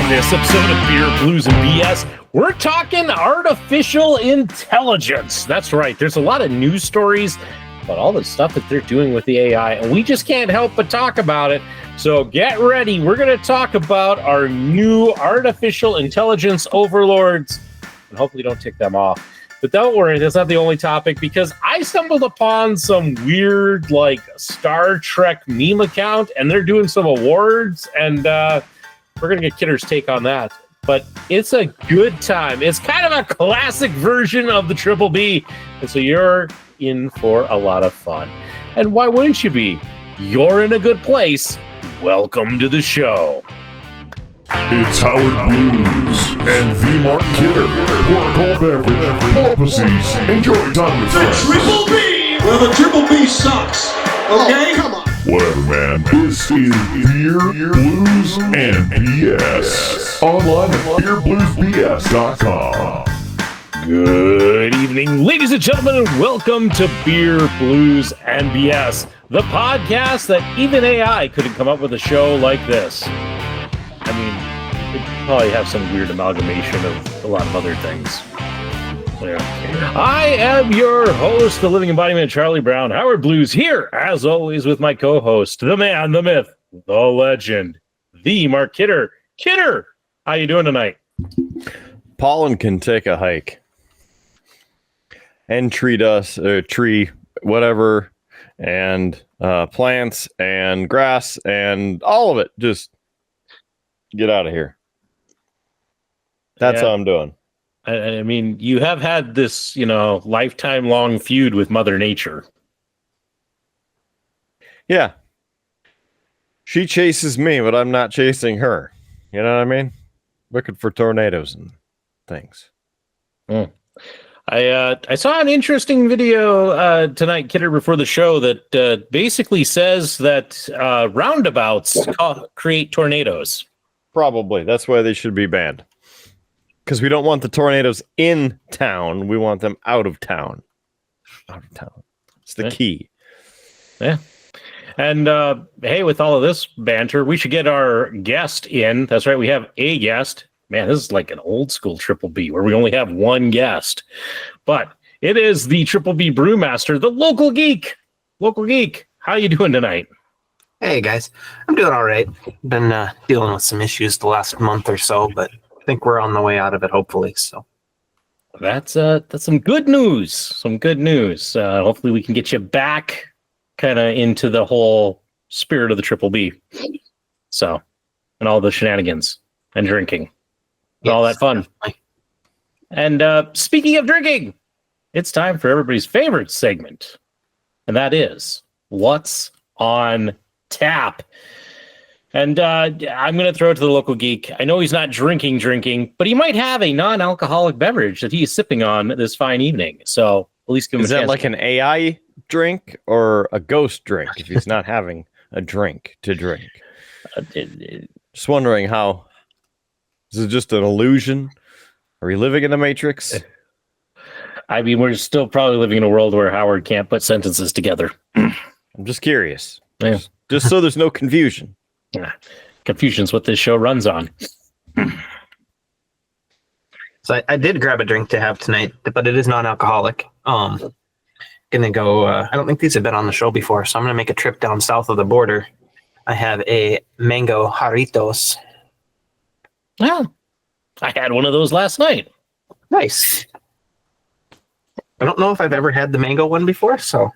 On this episode of Beer, Blues, and BS, we're talking artificial intelligence. That's right. There's a lot of news stories about all the stuff that they're doing with the AI, and we just can't help but talk about it. So get ready. We're going to talk about our new artificial intelligence overlords, and hopefully don't tick them off. But don't worry, that's not the only topic, because I stumbled upon some weird, like, Star Trek meme account, and they're doing some awards, and we're going to get Kidder's take on that. But it's a good time. It's kind of a classic version of the Triple B, and so you're in for a lot of fun. And why wouldn't you be? You're in a good place. Welcome to the show. It's Howard Blues and the Mark Kidder. Pour a cold beverage, porpoises, enjoy time with friends. The Triple B! Well, the Triple B sucks. Okay? Oh, come on. Whatever, man. This is Beer, Blues, and BS. Online at beerbluesbs.com. Good evening, ladies and gentlemen, and welcome to Beer, Blues, and BS, the podcast that even AI couldn't come up with a show like this. I mean, it'd probably have some weird amalgamation of a lot of other things. Yeah. I am your host, the living embodiment of Charlie Brown, Howard Blues, here, as always, with my co-host, the man, the myth, the legend, the Mark Kidder. Kidder, how you doing tonight? Pollen can take a hike and tree dust, tree, whatever, and plants and grass and all of it. Just get out of here. That's how I'm doing. I mean, you have had this, lifetime long feud with Mother Nature. Yeah. She chases me, but I'm not chasing her. You know what I mean? Looking for tornadoes and things. I saw an interesting video tonight, Kidder, before the show that basically says that roundabouts create tornadoes. Probably. That's why they should be banned. Because we don't want the tornadoes in town. We want them out of town. Out of town. It's the key. Yeah. And hey, with all of this banter, we should get our guest in. That's right. We have a guest. Man, this is like an old school Triple B where we only have one guest. But it is the Triple B brewmaster, the local geek. Local geek. How you doing tonight? Hey, guys. I'm doing all right. Been dealing with some issues the last month or so, but I think we're on the way out of it, hopefully. So that's some good news. Some good news. Hopefully we can get you back kind of into the whole spirit of the Triple B. So, and all the shenanigans and drinking. Yes, all that fun. Definitely. And speaking of drinking, it's time for everybody's favorite segment. And that is What's on Tap. And I'm going to throw it to the local geek. I know he's not drinking, but he might have a non-alcoholic beverage that he is sipping on this fine evening. So at least give him a chance. Is that like an AI drink or a ghost drink if he's not having a drink to drink? Just wondering how. Is it just an illusion? Are we living in the Matrix? I mean, we're still probably living in a world where Howard can't put sentences together. I'm just curious. Yeah. Just so there's no confusion. Confusion's what this show runs on. So I did grab a drink to have tonight, but it is non-alcoholic. Gonna go. I don't think these have been on the show before, so I'm gonna make a trip down south of the border. I have a mango Jarritos. Well, I had one of those last night. Nice. I don't know if I've ever had the mango one before, so.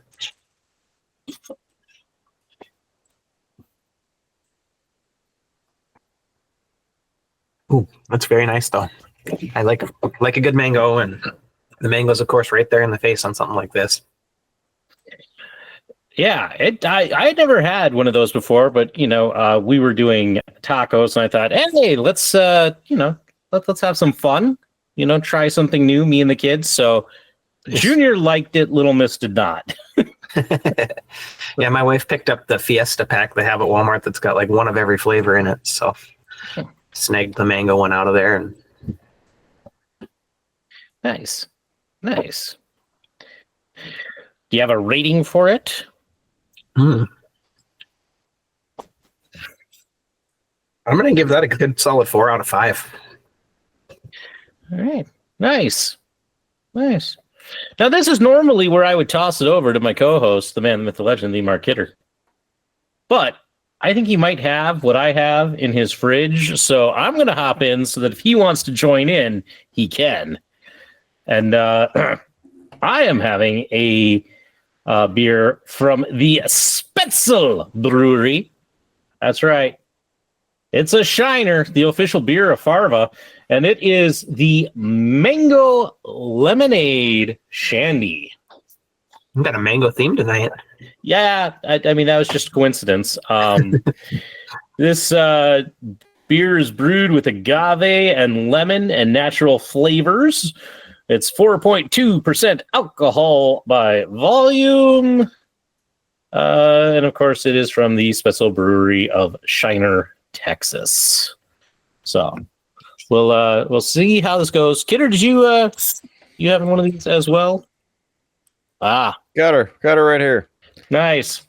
Ooh, that's very nice, though. I like a good mango, and the mango's, of course, right there in the face on something like this. Yeah, I had never had one of those before, but we were doing tacos, and I thought, hey, let's let's have some fun. Try something new, me and the kids. So Junior liked it, Little Miss did not. Yeah, my wife picked up the Fiesta pack they have at Walmart that's got like one of every flavor in it. So snagged the mango one out of there. And Nice. Do you have a rating for it? I'm going to give that a good solid 4 out of 5. All right. Nice. Now, this is normally where I would toss it over to my co-host, the man, the myth, the legend, the Mark Kidder. But I think he might have what I have in his fridge, so I'm going to hop in so that if he wants to join in, he can. And I am having a beer from the Spetzel Brewery. That's right. It's a shiner, the official beer of Farva, and it is the Mango Lemonade Shandy. We've got a mango theme tonight. Yeah, I mean, that was just a coincidence. This beer is brewed with agave and lemon and natural flavors. It's 4.2% alcohol by volume. And of course, it is from the Spetzel Brewery of Shiner, Texas. So we'll see how this goes. Kidder, did you having one of these as well? Ah, Got her right here. nice.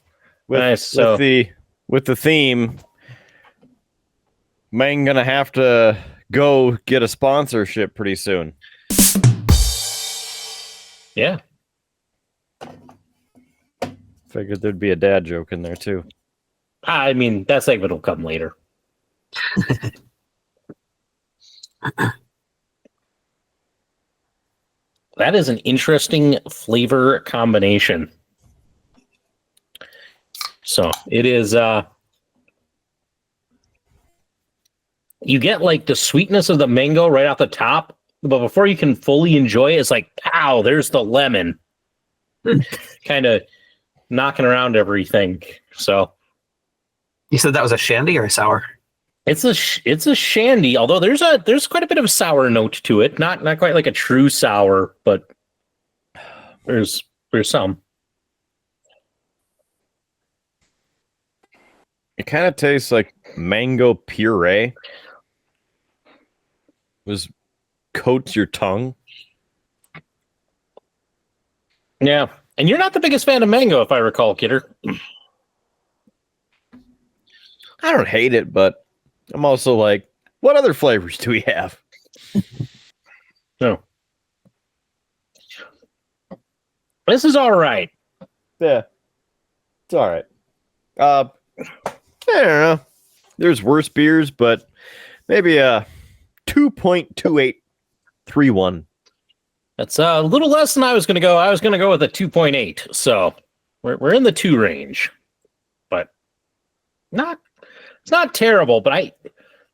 Nice. So With the theme, man, gonna have to go get a sponsorship pretty soon. yeah. Figured there'd be a dad joke in there too. I mean, that segment will come later. That is an interesting flavor combination. So it is you get like the sweetness of the mango right off the top, but before you can fully enjoy it, it's like, pow, there's the lemon. Kind of knocking around everything. So You said that was a shandy or a sour? it's a shandy, although there's quite a bit of a sour note to it. Not quite like a true sour, but there's some. It kind of tastes like mango puree. Was coats your tongue. Yeah. And you're not the biggest fan of mango, if I recall, Kidder. I don't hate it, but I'm also like, what other flavors do we have? No. This is all right. Yeah, it's all right. I don't know. There's worse beers, but maybe a 2.2831. That's a little less than I was going to go. I was going to go with a 2.8. So we're in the 2 range, but it's not terrible. But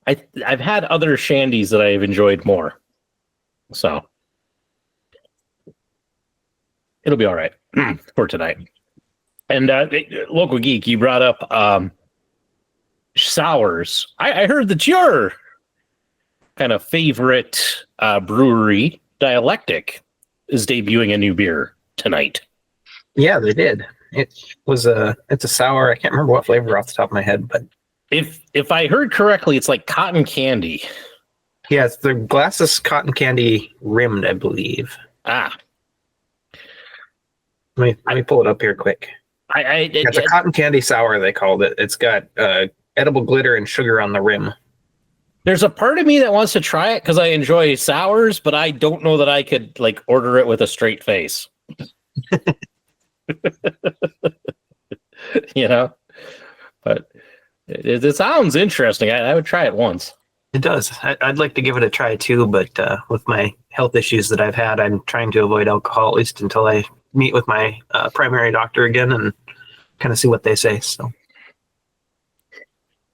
I've had other shandies that I've enjoyed more, so it'll be all right for tonight. And local geek, you brought up sours. I heard that your kind of favorite brewery, Dialectic, is debuting a new beer tonight. Yeah, they did. It's a sour. I can't remember what flavor off the top of my head, but if I heard correctly, it's like cotton candy. yeah, it's the glass is cotton candy rimmed, I believe. Ah, Let me pull it up here quick. It's a cotton candy sour, they called it. It's got edible glitter and sugar on the rim. there's a part of me that wants to try it because I enjoy sours, but I don't know that I could like order it with a straight face. You know, but it sounds interesting. I would try it once. It does. I'd like to give it a try too, but with my health issues that I've had, I'm trying to avoid alcohol at least until I meet with my primary doctor again and kind of see what they say. So.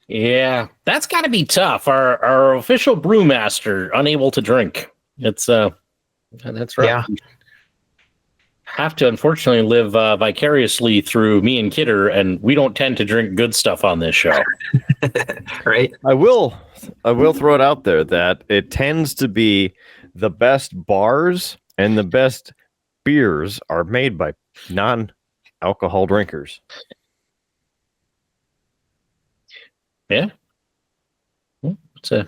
Yeah, that's got to be tough. Our official brewmaster unable to drink. It's that's right. Yeah. Have to unfortunately live vicariously through me and Kidder, and we don't tend to drink good stuff on this show. Right. I will throw it out there that it tends to be the best bars and the best beers are made by non-alcohol drinkers. Yeah. It's a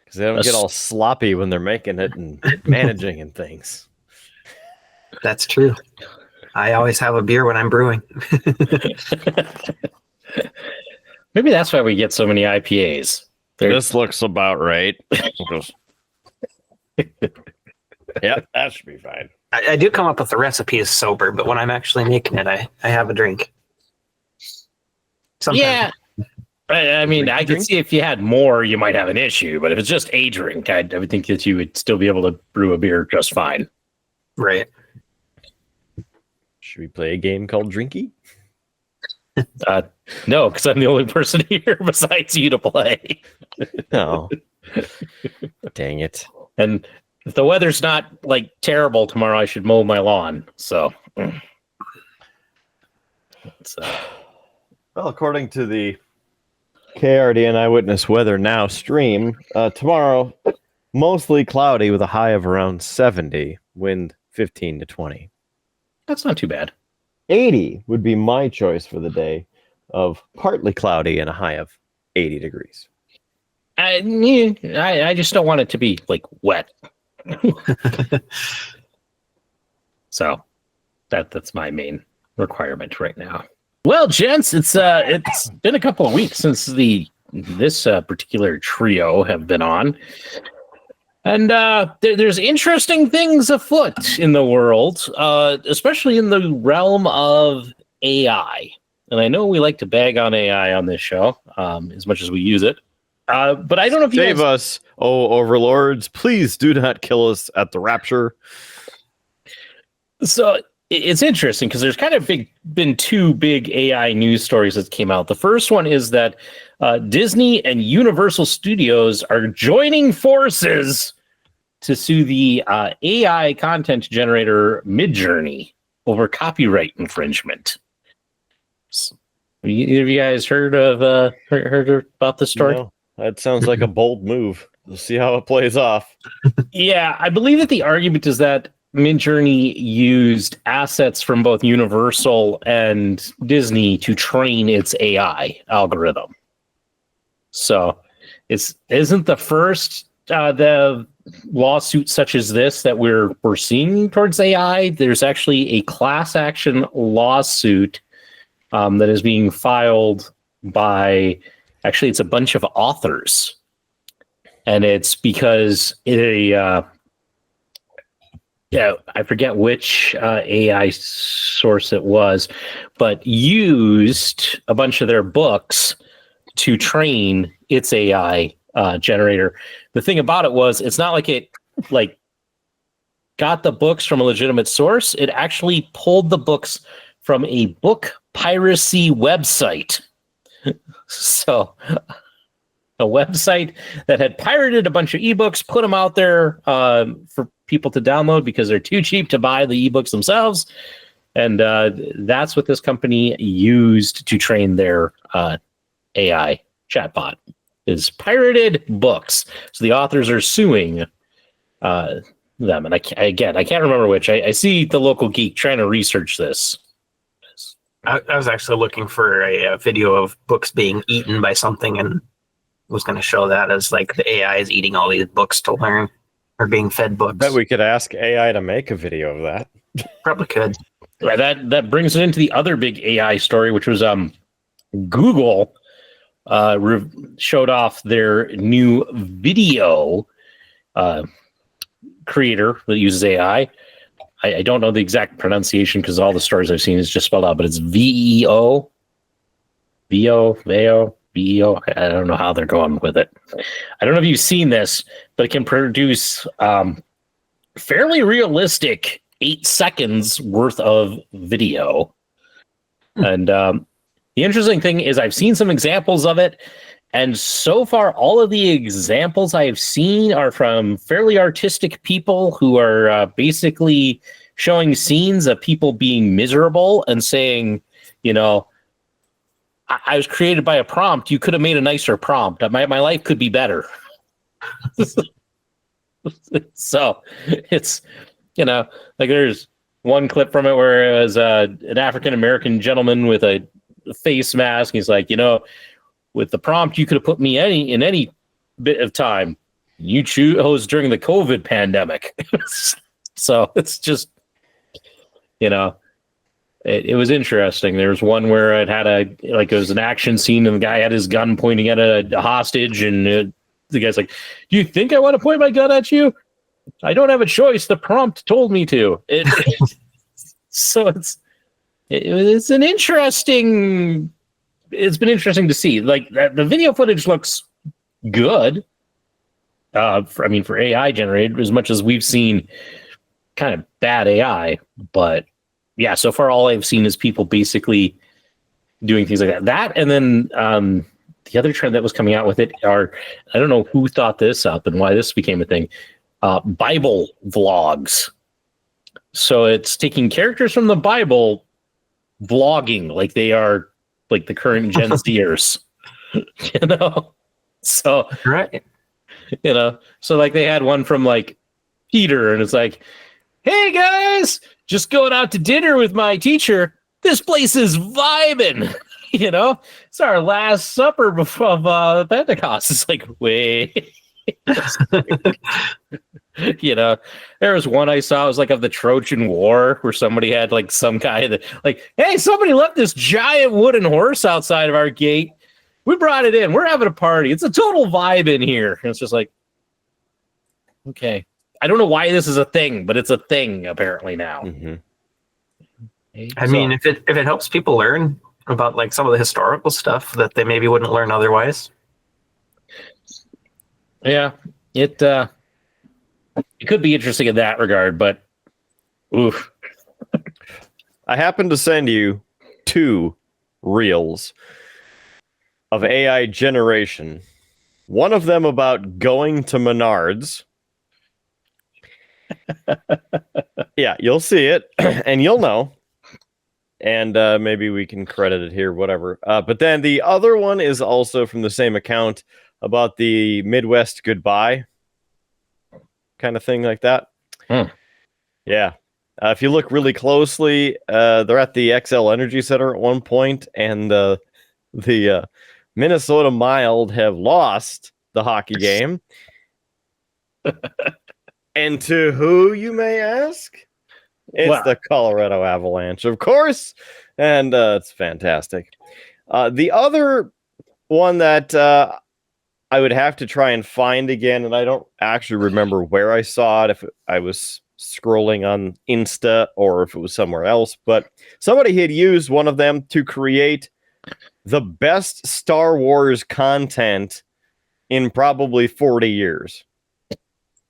Because they don't get all sloppy when they're making it and managing and things. That's true. I always have a beer when I'm brewing. Maybe that's why we get so many IPAs. This looks about right. Yeah, that should be fine. I do come up with the recipes sober, but when I'm actually making it, I have a drink. Sometimes. Yeah. I mean, I could see if you had more, you might have an issue. But if it's just a drink, I would think that you would still be able to brew a beer just fine. Right. Should we play a game called Drinky? No, because I'm the only person here besides you to play. No. Dang it. And if the weather's not like terrible tomorrow, I should mow my lawn. So, well, according to the KRDN Eyewitness Weather Now stream, tomorrow mostly cloudy with a high of around 70, wind 15 to 20. That's not too bad. 80 would be my choice for the day, of partly cloudy and a high of 80 degrees. I just don't want it to be like wet. So that's my main requirement right now. Well, gents, it's been a couple of weeks since this particular trio have been on, and there's interesting things afoot in the world, especially in the realm of AI. And I know we like to bag on AI on this show as much as we use it. But I don't know if you Save us, oh overlords! Please do not kill us at the rapture. So it's interesting because there's kind of been two big AI news stories that came out. The first one is that Disney and Universal Studios are joining forces to sue the AI content generator MidJourney over copyright infringement. Have you guys heard about this story? No, that sounds like a bold move. We'll see how it plays off. Yeah, I believe that the argument is that MidJourney used assets from both Universal and Disney to train its AI algorithm. So it isn't the first the lawsuit such as this that we're seeing towards AI. There's actually a class action lawsuit that is being filed by, actually, it's a bunch of authors. And it's because I forget which AI source it was, but used a bunch of their books to train its AI generator. The thing about it was, it's not like it got the books from a legitimate source. It actually pulled the books from a book piracy website. So a website that had pirated a bunch of ebooks, put them out there for people to download because they're too cheap to buy the ebooks themselves. And that's what this company used to train their AI chatbot, is pirated books. So the authors are suing them. And I can't remember which. I see the local geek trying to research this. I was actually looking for a video of books being eaten by something, and was going to show that as like the AI is eating all these books to learn, or being fed books. Bet we could ask AI to make a video of that. Probably could. That brings it into the other big AI story, which was Google showed off their new video creator that uses AI. I don't know the exact pronunciation because all the stories I've seen is just spelled out, but it's VEO. VEO. I don't know how they're going with it. I don't know if you've seen this, but it can produce fairly realistic 8 seconds worth of video. And the interesting thing is I've seen some examples of it, and so far all of the examples I have seen are from fairly artistic people who are basically showing scenes of people being miserable and saying, you know, I was created by a prompt. You could have made a nicer prompt. My life could be better. So it's, you know, like there's one clip from it where it was an African-American gentleman with a face mask. He's like, you know, with the prompt, you could have put me in any bit of time. You chose during the COVID pandemic. So it's just, you know, It was interesting. There was one where it was an action scene, and the guy had his gun pointing at a hostage, and the guy's like, "Do you think I want to point my gun at you? I don't have a choice. The prompt told me to." So it's an interesting. It's been interesting to see. Like the video footage looks good. For AI generated, as much as we've seen kind of bad AI, but yeah, so far all I've seen is people basically doing things like that. That, and then the other trend that was coming out with it are, I don't know who thought this up and why this became a thing, Bible vlogs. So it's taking characters from the Bible, vlogging like they are like the current Gen Zers, So Right. So like they had one from like Peter, and it's like, "Hey guys, just going out to dinner with my teacher. This place is vibing." It's our last supper before Pentecost. It's like, wait. There was one I saw, it was like of the Trojan War, where somebody had like some guy that like, "Hey, somebody left this giant wooden horse outside of our gate. We brought it in. We're having a party. It's a total vibe in here." And it's just like, okay. I don't know why this is a thing, but it's a thing apparently now. Mm-hmm. I mean, if it helps people learn about like some of the historical stuff that they maybe wouldn't learn otherwise. Yeah, it could be interesting in that regard, but oof. I happened to send you 2 reels of AI generation. One of them about going to Menards. Yeah, you'll see it and you'll know. And maybe we can credit it here, whatever. But then the other one is also from the same account about the Midwest goodbye kind of thing like that. Yeah. If you look really closely, they're at the XL Energy Center at one point, and the Minnesota Mild have lost the hockey game. And to who, you may ask? It's the Colorado Avalanche, of course. And it's fantastic. The other one that I would have to try and find again, and I don't actually remember where I saw it, if I was scrolling on Insta or if it was somewhere else, but somebody had used one of them to create the best Star Wars content in probably 40 years.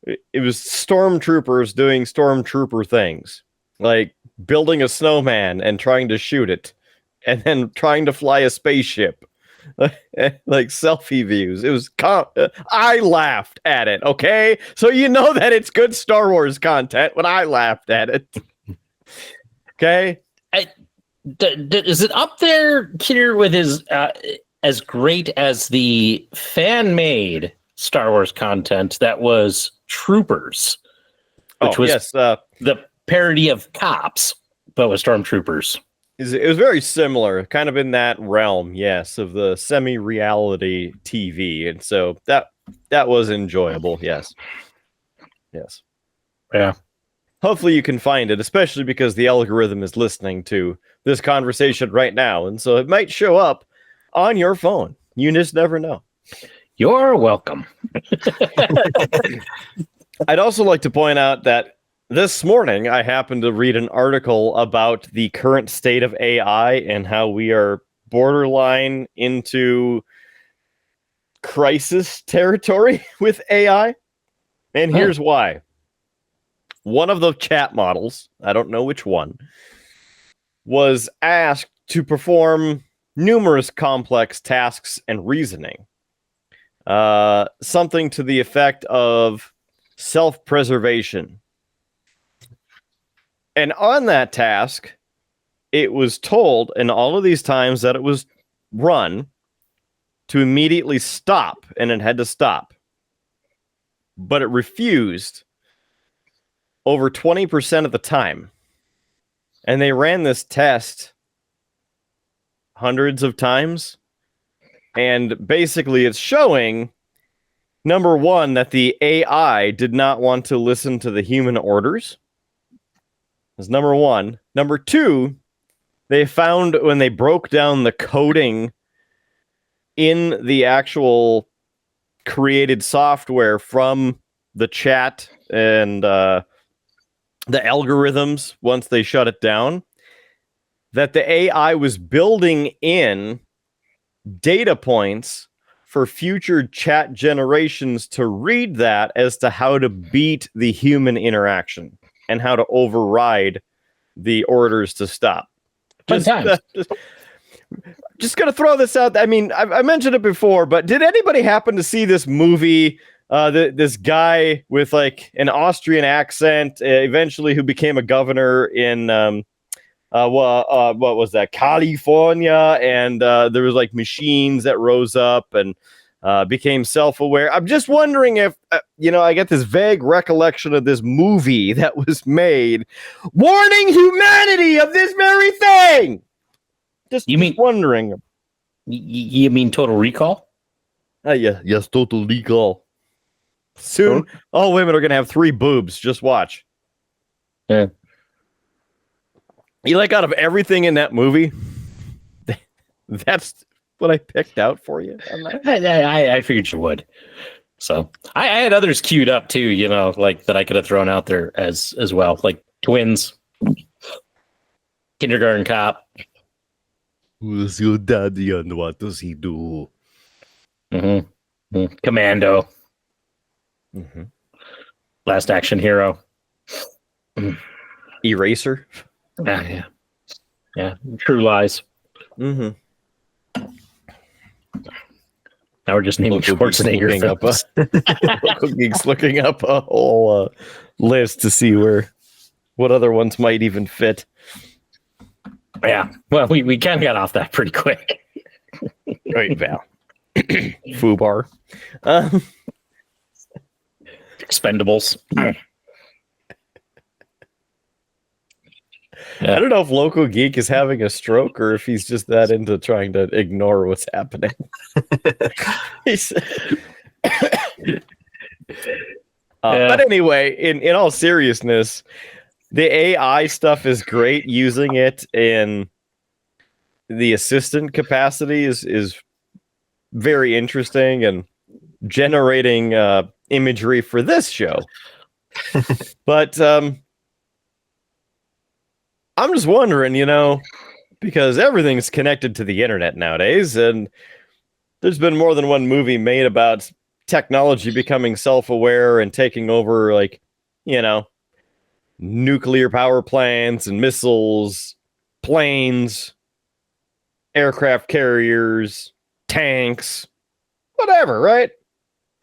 It was stormtroopers doing stormtrooper things, like building a snowman and trying to shoot it, and then trying to fly a spaceship. Like selfie views. It was I laughed at it, okay? So you know that it's good Star Wars content when I laughed at it. Okay? Is it up there here with his as great as the fan-made Star Wars content that was Troopers, which was the parody of Cops, but with Stormtroopers? It was very similar, kind of in that realm, yes, of the semi-reality TV, and so that was enjoyable, yes. Yeah. Hopefully you can find it, especially because the algorithm is listening to this conversation right now, and so it might show up on your phone. You just never know. You're welcome. I'd also like to point out that this morning, I happened to read an article about the current state of AI and how we are borderline into crisis territory with AI. And here's why. One of the chat models, I don't know which one, was asked to perform numerous complex tasks and reasoning. Something to the effect of self-preservation. And on that task, it was told in all of these times that it was run to immediately stop, and it had to stop. But it refused over 20% of the time. And they ran this test hundreds of times. And basically it's showing, number one, that the AI did not want to listen to the human orders. That's number one. Number two, they found when they broke down the coding in the actual created software from the chat and the algorithms once they shut it down, that the AI was building in data points for future chat generations to read that as to how to beat the human interaction and how to override the orders to stop. Just gonna throw this out. I mean, I mentioned it before, but did anybody happen to see this movie? This guy with like an Austrian accent, eventually who became a governor in what was that, California, and there was like machines that rose up and became self-aware. I'm just wondering if I get this vague recollection of this movie that was made warning humanity of this very thing. Just wondering. You mean Total Recall? Yes, Total Recall. Soon, all women are gonna have 3 boobs. Just watch. Yeah. You like out of everything in that movie, that's what I picked out for you. I figured you would. So I had others queued up too, like that I could have thrown out there as well, like Twins, Kindergarten Cop. Who's your daddy and what does he do? Mm-hmm. Commando. Mm-hmm. Last Action Hero. Eraser. Yeah. True Lies. Mm-hmm. Now we're just naming Schwarzenegger films. Local Geek's looking up a whole list to see what other ones might even fit. Yeah. Well, we kind of got off that pretty quick. Right, Val. Fubar. Expendables. I don't know if Local Geek is having a stroke or if he's just that into trying to ignore what's happening. But anyway, in all seriousness, the AI stuff is great. Using it in the assistant capacity is very interesting, and generating imagery for this show. But I'm just wondering, because everything's connected to the internet nowadays, and there's been more than one movie made about technology becoming self-aware and taking over, like, nuclear power plants and missiles, planes, aircraft carriers, tanks, whatever, right?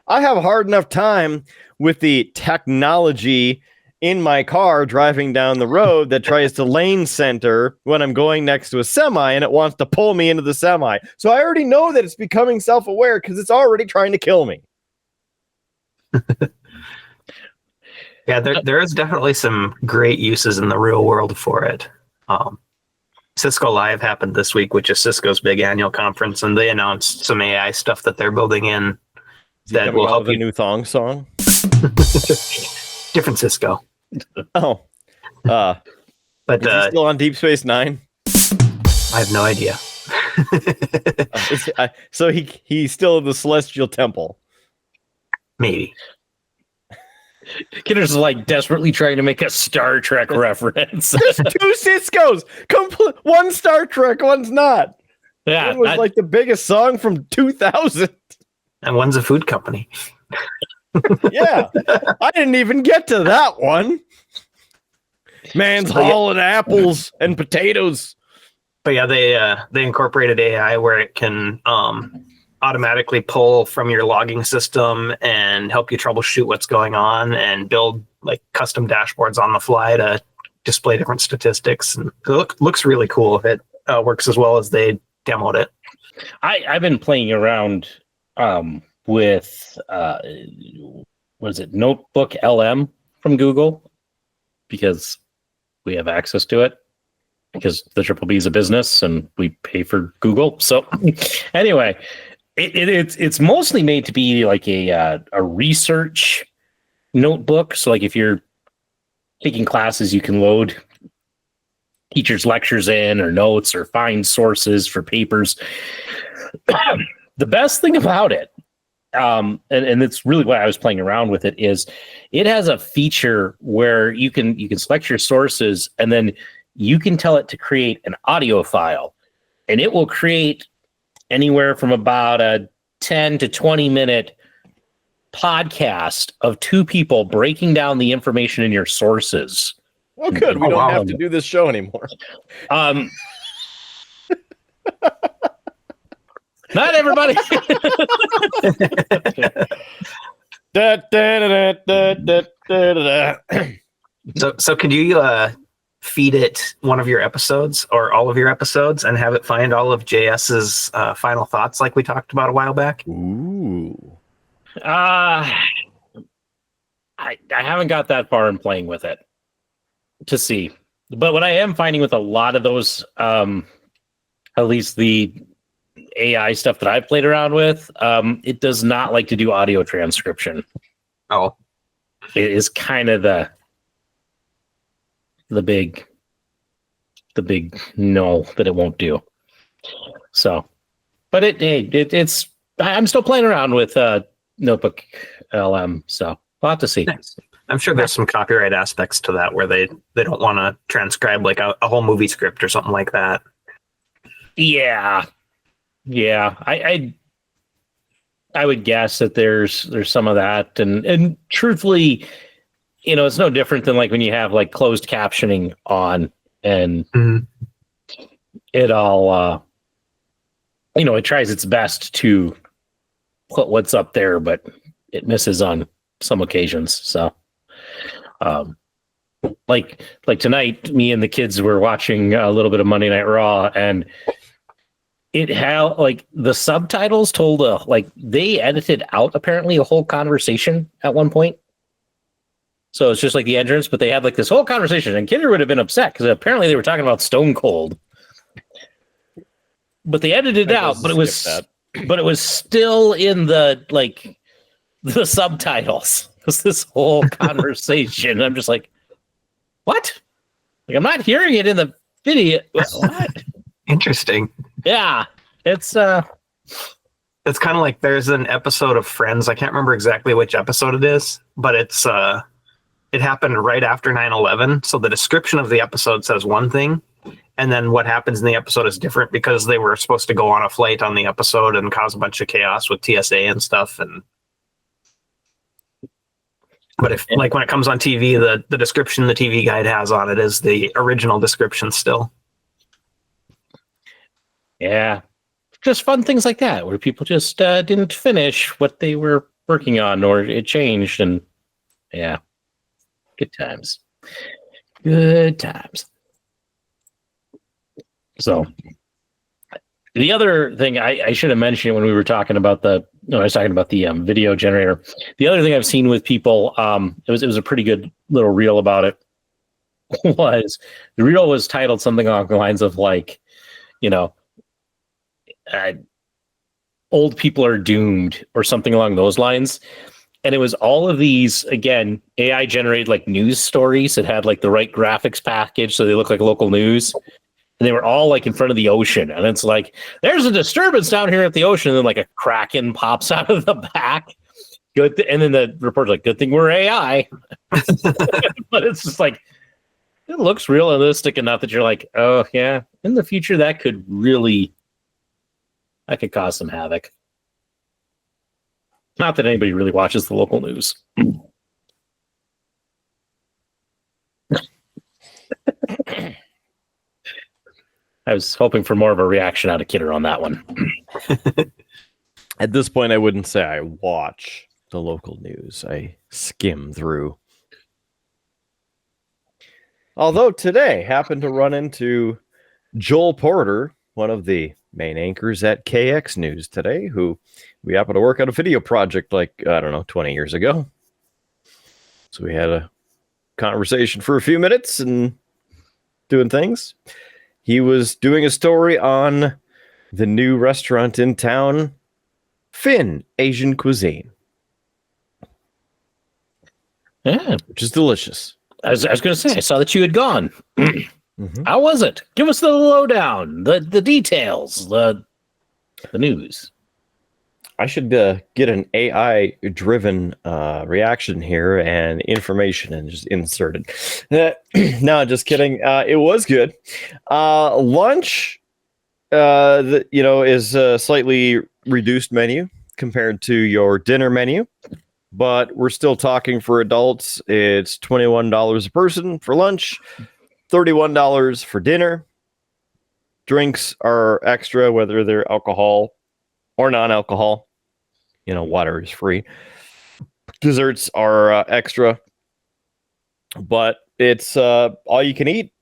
I have a hard enough time with the technology in my car driving down the road that tries to lane center when I'm going next to a semi and it wants to pull me into the semi. So I already know that it's becoming self-aware because it's already trying to kill me. Yeah, there is definitely some great uses in the real world for it. Cisco Live happened this week, which is Cisco's big annual conference, and they announced some AI stuff that they're building in that will help you. A new thong song? Different Cisco. Oh. But is he still on Deep Space Nine? I have no idea. So he's still in the Celestial Temple. Maybe. Kidder's like desperately trying to make a Star Trek reference. There's 2 Ciscos. One Star Trek, one's not. Yeah, one was like the biggest song from 2000. And one's a food company. Yeah, I didn't even get to that one. Man's hauling apples and potatoes. But yeah, they incorporated AI where it can automatically pull from your logging system and help you troubleshoot what's going on and build like custom dashboards on the fly to display different statistics. And it looks really cool if it works as well as they demoed it. I've been playing around with what is it, Notebook LM from Google, because we have access to it, because the Triple B is a business and we pay for Google. So anyway, it's mostly made to be like a research notebook. So like if you're taking classes, you can load teachers' lectures in or notes or find sources for papers. The best thing about it, and it's really why I was playing around with it, is it has a feature where you can select your sources and then you can tell it to create an audio file, and it will create anywhere from about a 10 to 20 minute podcast of two people breaking down the information in your sources. Oh, good. We don't have to do this show anymore. Not everybody. So can you feed it one of your episodes or all of your episodes and have it find all of JS's final thoughts like we talked about a while back? Ooh. I haven't got that far in playing with it to see. But what I am finding with a lot of those, at least the AI stuff that I've played around with, it does not like to do audio transcription. Oh, It is kind of the big no that it won't do. So, but it's I'm still playing around with Notebook LM, so we'll have to see. nice. I'm sure there's some copyright aspects to that where they don't want to transcribe like a whole movie script or something like that. Yeah. I would guess that there's some of that, and truthfully, it's no different than like when you have like closed captioning on, and it all it tries its best to put what's up there, but it misses on some occasions. So like tonight, me and the kids were watching a little bit of Monday Night Raw, and it had like the subtitles told they edited out apparently a whole conversation at one point. So it's just like the entrance, but they had like this whole conversation, and Kidder would have been upset because apparently they were talking about Stone Cold. But they edited it out, but it was still in the subtitles. It was this whole conversation. I'm just like, what? Like, I'm not hearing it in the video. What? Interesting. Yeah, it's kind of like there's an episode of Friends. I can't remember exactly which episode it is, but it happened right after 9/11. So the description of the episode says one thing, and then what happens in the episode is different because they were supposed to go on a flight on the episode and cause a bunch of chaos with TSA and stuff. But if like when it comes on TV, the description the TV guide has on it is the original description still. Yeah, just fun things like that where people just didn't finish what they were working on, or it changed, and yeah, good times. So the other thing I should have mentioned when we were talking about I was talking about the video generator. The other thing I've seen with people, it was a pretty good little reel about it. Was the reel was titled something along the lines of like, old people are doomed or something along those lines. And it was all of these, again, AI generated like news stories that had like the right graphics package. So they look like local news. And they were all like in front of the ocean. And it's like, there's a disturbance down here at the ocean. And then like a kraken pops out of the back. And then the reporter's like, good thing we're AI. But it's just like, it looks realistic enough that you're like, oh yeah, in the future that could cause some havoc. Not that anybody really watches the local news. I was hoping for more of a reaction out of Kidder on that one. At this point, I wouldn't say I watch the local news. I skim through. Although today happened to run into Joel Porter, one of the main anchors at KX News today, who we happened to work on a video project 20 years ago. So we had a conversation for a few minutes and doing things. He was doing a story on the new restaurant in town, Finn Asian Cuisine. Yeah, which is delicious. I was going to say, I saw that you had gone. How was it? Give us the lowdown, the details, the news. I should get an AI-driven reaction here and information and just insert it. No, just kidding. It was good. Lunch, is a slightly reduced menu compared to your dinner menu, but we're still talking for adults. It's $21 a person for lunch, $31 for dinner. Drinks are extra, whether they're alcohol or non-alcohol. Water is free. Desserts are extra, but it's all you can eat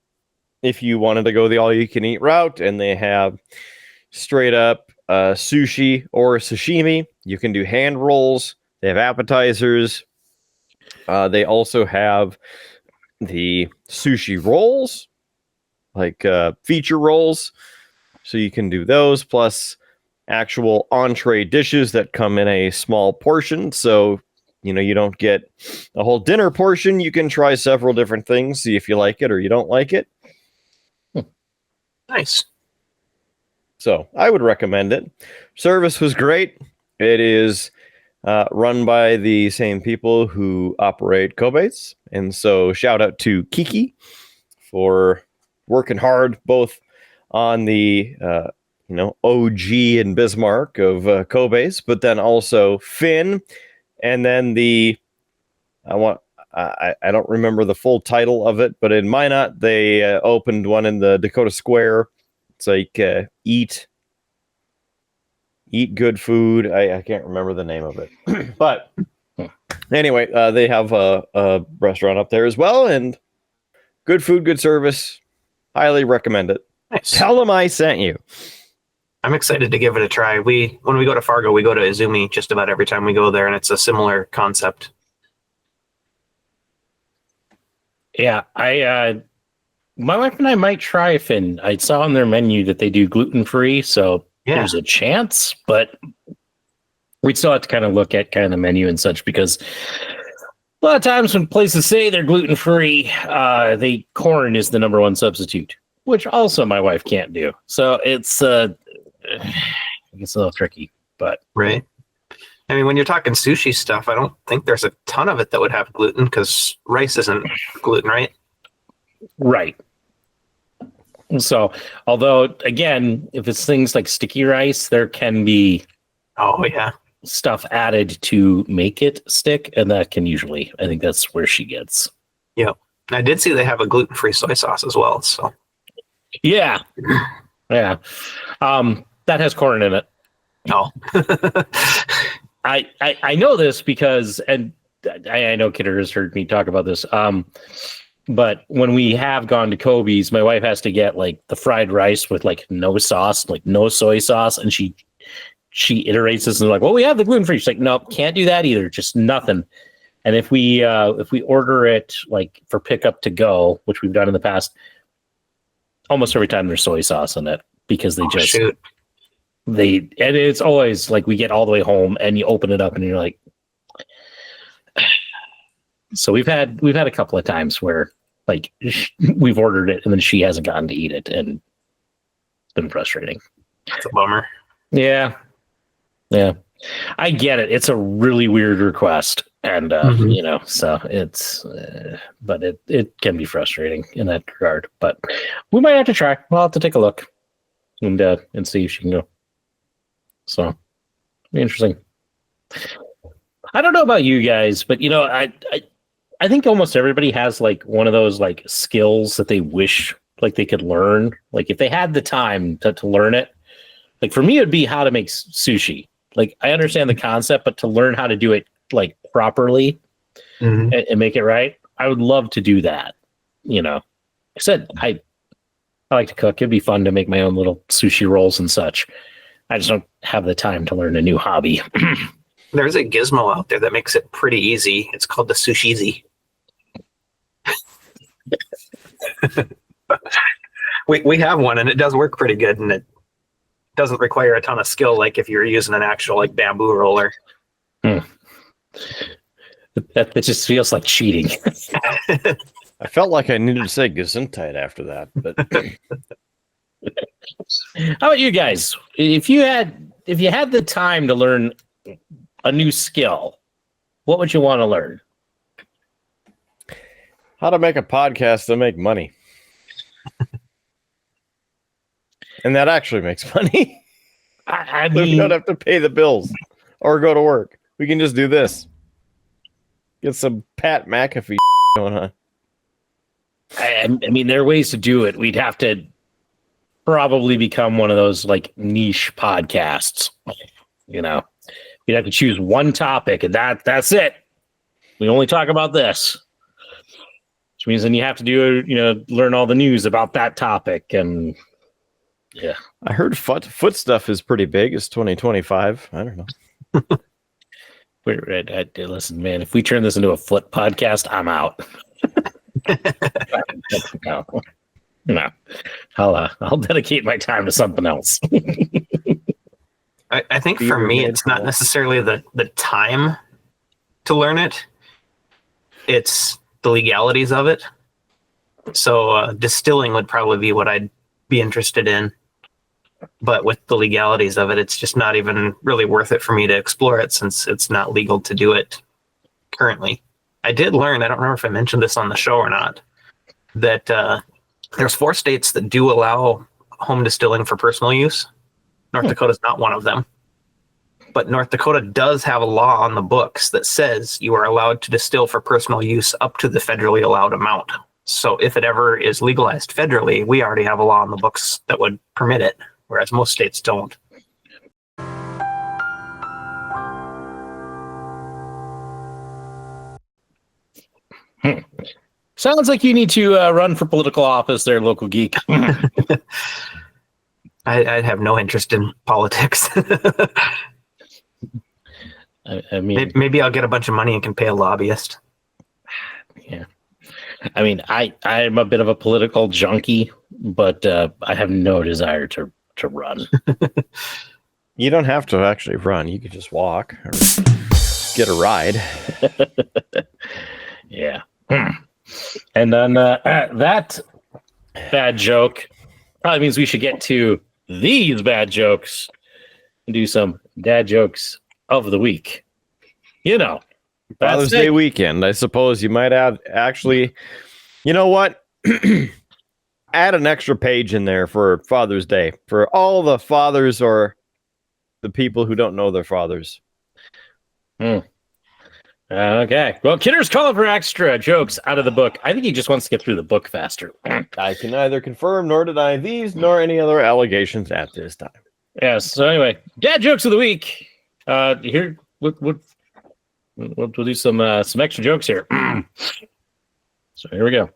if you wanted to go the all you can eat route. And they have straight up sushi or sashimi. You can do hand rolls. They have appetizers. They also have the sushi rolls, like feature rolls. So you can do those, plus actual entree dishes that come in a small portion. So, you don't get a whole dinner portion. You can try several different things, see if you like it or you don't like it. Nice. So I would recommend it. Service was great. It is run by the same people who operate Kobe's. And so shout out to Kiki for working hard, both on the OG and Bismarck of Kobe's, but then also Finn, and then I don't remember the full title of it, but in Minot they opened one in the Dakota Square. It's like eat good food. I can't remember the name of it, but anyway, they have a restaurant up there as well, and good food, good service. Highly recommend it. Nice. Tell them I sent you. I'm excited to give it a try. When we go to Fargo, we go to Izumi just about every time we go there, and it's a similar concept. Yeah, my wife and I might try Finn. I saw on their menu that they do gluten-free, so there's a chance, but we'd still have to kind of look at kind of the menu and such, because a lot of times when places say they're gluten-free, corn is the number one substitute, which also my wife can't do. So it's it's a little tricky, but right. I mean, when you're talking sushi stuff, I don't think there's a ton of it that would have gluten, because rice isn't gluten, right? Right. So, although again, if it's things like sticky rice, there can be stuff added to make it stick, and that can usually, I think that's where she gets. Yeah, I did see they have a gluten-free soy sauce as well. So, yeah. That has corn in it. Oh. I know this because, and I know Kidder has heard me talk about this. But when we have gone to Kobe's, my wife has to get like the fried rice with like no sauce, like no soy sauce, and she iterates this and like, well, we have the gluten free. She's like, nope, can't do that either. Just nothing. And if we order it like for pickup to go, which we've done in the past, almost every time there's soy sauce in it, because they and it's always like we get all the way home and you open it up and you're like, so we've had a couple of times where like we've ordered it and then she hasn't gotten to eat it, and it's been frustrating. That's a bummer. Yeah. I get it. It's a really weird request, and so it's, but it can be frustrating in that regard. But we might have to try. We'll have to take a look and see if she can go. So, be interesting. I don't know about you guys, but I think almost everybody has like one of those like skills that they wish like they could learn. Like if they had the time to learn it. Like for me, it'd be how to make sushi. Like I understand the concept, but to learn how to do it like properly and make it right, I would love to do that. I said I like to cook. It'd be fun to make my own little sushi rolls and such. I just don't have the time to learn a new hobby. There's a gizmo out there that makes it pretty easy. It's called the Sushizi. we have one, and it does work pretty good, and it doesn't require a ton of skill like if you're using an actual like bamboo roller. That just feels like cheating. I felt like I needed to say Gesundheit after that, but How about you guys? If you had the time to learn a new skill, what would you want to learn? how to make a podcast to make money. And that actually makes money. I So we mean, don't have to pay the bills or go to work. We can just do this. Get some Pat McAfee going on. I mean, there are ways to do it. We'd have to probably become one of those like niche podcasts. You know, you'd have to choose one topic, and that's it. We only talk about this, which means then you have to do, learn all the news about that topic. And yeah, I heard foot stuff is pretty big. It's 2025. I don't know. Listen, man, if we turn this into a foot podcast, I'm out. No, I'll dedicate my time to something else. I think for me, it's not necessarily the time to learn it. It's the legalities of it. So distilling would probably be what I'd be interested in. But with the legalities of it, it's just not even really worth it for me to explore it since it's not legal to do it currently. I did learn, I don't remember if I mentioned this on the show or not, that there's 4 states that do allow home distilling for personal use. North Dakota is not one of them. But North Dakota does have a law on the books that says you are allowed to distill for personal use up to the federally allowed amount. So if it ever is legalized federally, we already have a law on the books that would permit it, whereas most states don't. Sounds like you need to run for political office there, local geek. I'd have no interest in politics. I mean, maybe I'll get a bunch of money and can pay a lobbyist. Yeah. I mean, I'm a bit of a political junkie, but I have no desire to run. You don't have to actually run. You could just walk or get a ride. Yeah. And then that bad joke probably means we should get to these bad jokes and do some dad jokes of the week. Father's Day weekend. I suppose you might add actually, you know what? Add an extra page in there for Father's Day for all the fathers or the people who don't know their fathers. Okay. Well, Kidder's calling for extra jokes out of the book. I think he just wants to get through the book faster. I can neither confirm nor deny these nor any other allegations at this time. Yes. So anyway, dad jokes of the week. Here, we'll do some extra jokes here. So here we go.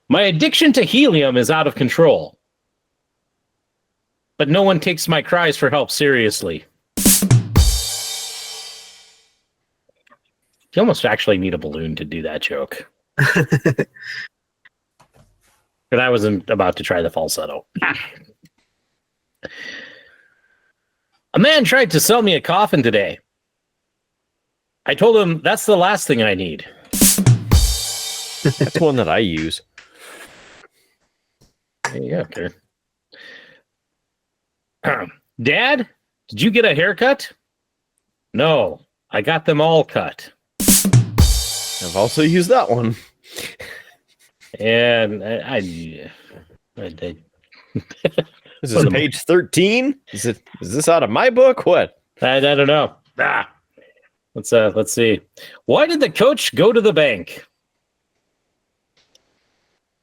My addiction to helium is out of control, but no one takes my cries for help seriously. You almost actually need a balloon to do that joke. But I wasn't about to try the falsetto. A man tried to sell me a coffin today. I told him that's the last thing I need. That's one that I use. Yeah, okay. Dad, did you get a haircut? No, I got them all cut. I've also used that one. And This is page 13. Is this out of my book? What? I don't know. Let's see. Why did the coach go to the bank?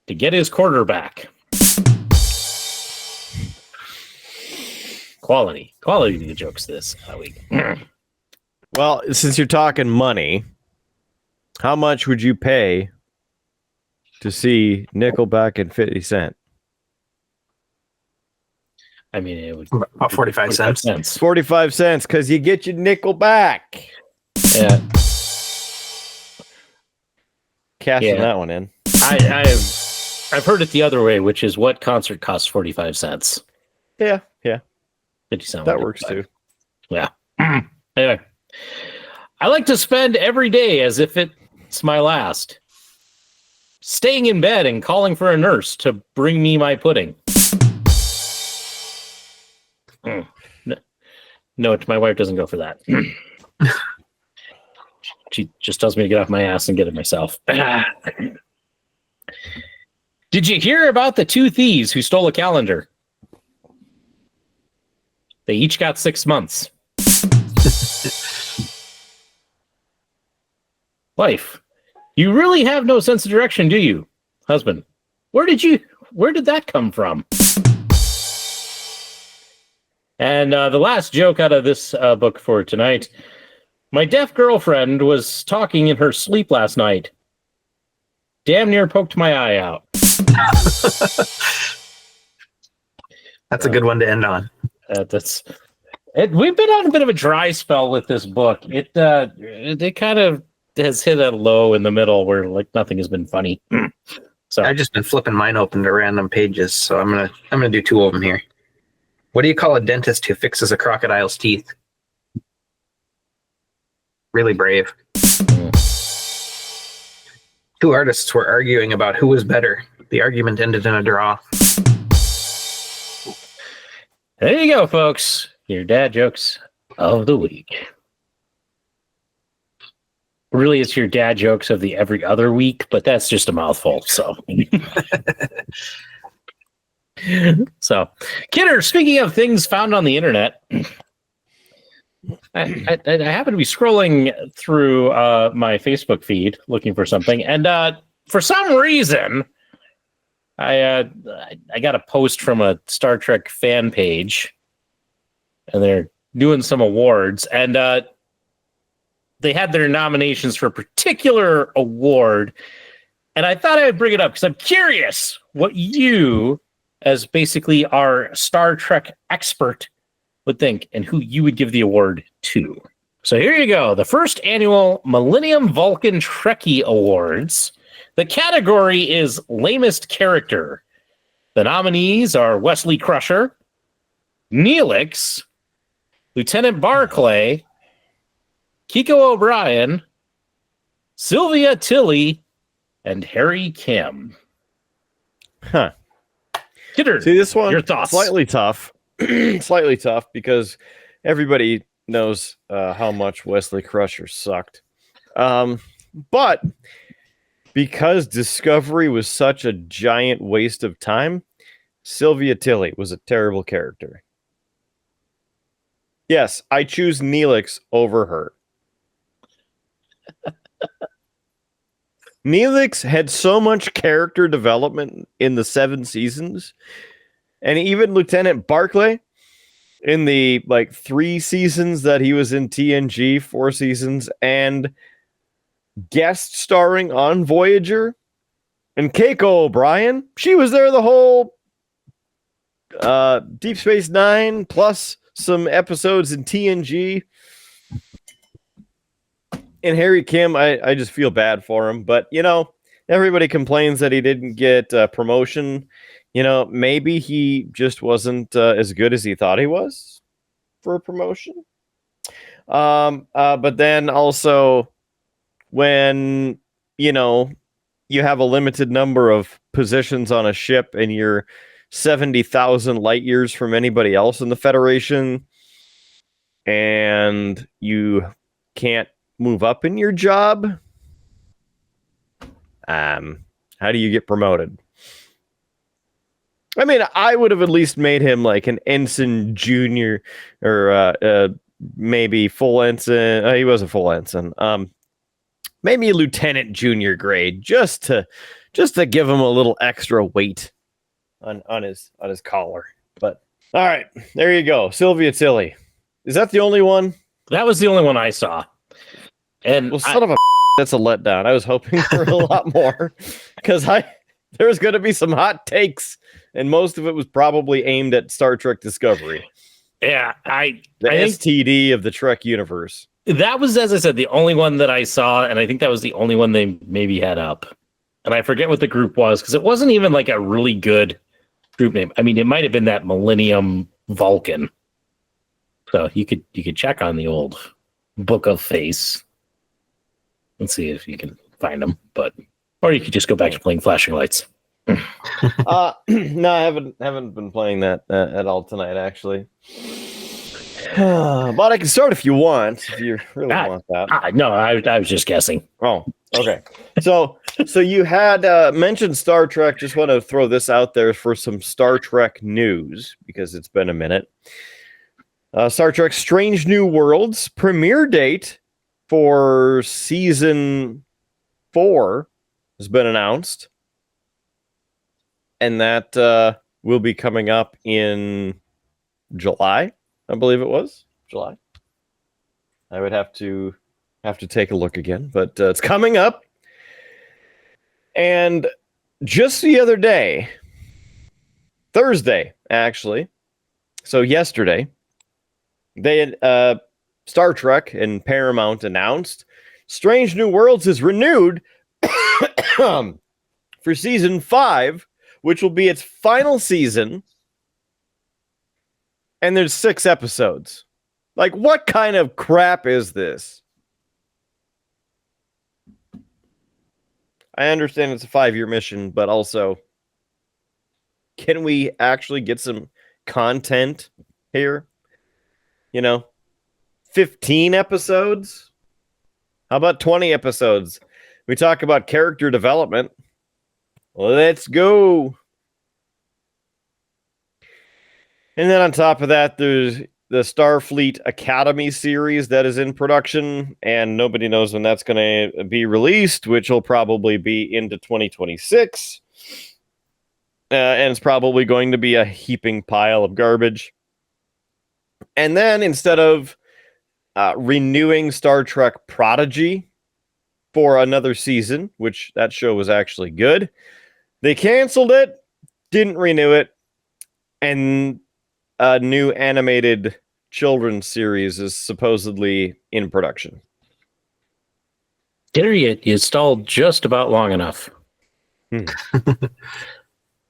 To get his quarterback. Quality jokes this week. Well, since you're talking money, how much would you pay to see Nickelback and 50 Cent? I mean, it would about 45 cents. 45 cents, because you get your nickel back. Yeah. Cashing that one in. I've heard it the other way, which is what concert costs 45 cents. Yeah. 50 cents. That works too. Yeah. Anyway, I like to spend every day as if it's my last. staying in bed and calling for a nurse to bring me my pudding. No, my wife doesn't go for that. She just tells me to get off my ass and get it myself. Did you hear about the 2 thieves who stole a calendar? They each got 6 months. Wife, you really have no sense of direction, do you? Husband, where did that come from? And the last joke out of this book for tonight. My deaf girlfriend was talking in her sleep last night. Damn near poked my eye out. That's a good one to end on. We've been on a bit of a dry spell with this book. It kind of has hit a low in the middle where like nothing has been funny. So I've just been flipping mine open to random pages, so I'm gonna do 2 of them here. What do you call a dentist who fixes a crocodile's teeth? Really brave. 2 artists were arguing about who was better. The argument ended in a draw. There you go, folks. Your dad jokes of the week. Really, it's your dad jokes of the every other week, but that's just a mouthful. So, Kidder, speaking of things found on the internet, I happen to be scrolling through my Facebook feed looking for something, and for some reason, I got a post from a Star Trek fan page, and they're doing some awards, and they had their nominations for a particular award, and I thought I would bring it up because I'm curious what you, as basically our Star Trek expert, would think and who you would give the award to. So here you go. The first annual Millennium Vulcan Trekkie Awards. The category is lamest character. The nominees are Wesley Crusher, Neelix, Lieutenant Barclay, Kiko O'Brien, Sylvia Tilly, and Harry Kim. Huh. Kidder, See, this one, your thoughts? slightly tough. Slightly tough because everybody knows how much Wesley Crusher sucked. But because Discovery was such a giant waste of time, Sylvia Tilly was a terrible character. Yes, I choose Neelix over her. Neelix had so much character development in the 7 seasons, and even Lieutenant Barclay in the 3 seasons that he was in TNG, 4 seasons, and guest starring on Voyager. And Keiko O'Brien, she was there the whole Deep Space Nine plus some episodes in TNG. And Harry Kim, I just feel bad for him. But, everybody complains that he didn't get promotion. Maybe he just wasn't as good as he thought he was for a promotion. But then also when, you have a limited number of positions on a ship and you're 70,000 light years from anybody else in the Federation and you can't move up in your job, how do you get promoted? I mean, I would have at least made him like an ensign junior or maybe full ensign. He was a full ensign. Maybe a lieutenant junior grade just to give him a little extra weight on his collar. But all right, there you go. Sylvia Tilly. Is that the only one? That was the only one I saw. And Well, son of a that's a letdown. I was hoping for a lot more because there was going to be some hot takes, and most of it was probably aimed at Star Trek Discovery. Yeah, I think STD of the Trek universe. That was, as I said, the only one that I saw, and I think that was the only one they maybe had up. And I forget what the group was because it wasn't even like a really good group name. I mean, it might have been that Millennium Vulcan. So you could check on the old Book of Face and see if you can find them. But Or you could just go back to playing flashing lights. No, I haven't been playing that at all tonight, actually. But I can start if you want. If you really want that. No, I was just guessing. Oh, okay. So you had mentioned Star Trek. Just want to throw this out there for some Star Trek news because it's been a minute. Star Trek Strange New Worlds premiere date for season 4 has been announced. And that will be coming up in July, I believe it was. July. I would have to take a look again, but it's coming up. And just the other day, Thursday, actually, so yesterday, they had Star Trek and Paramount announced Strange New Worlds is renewed for season 5, which will be its final season. And there's 6 episodes. Like, what kind of crap is this? I understand it's a 5-year mission, but also, can we actually get some content here? 15 episodes? How about 20 episodes? We talk about character development. Let's go. And then on top of that, there's the Starfleet Academy series that is in production, and nobody knows when that's going to be released, which will probably be into 2026. And it's probably going to be a heaping pile of garbage. And then instead of renewing Star Trek Prodigy for another season, which that show was actually good, they canceled it, didn't renew it, and a new animated children's series is supposedly in production. There you stalled just about long enough. And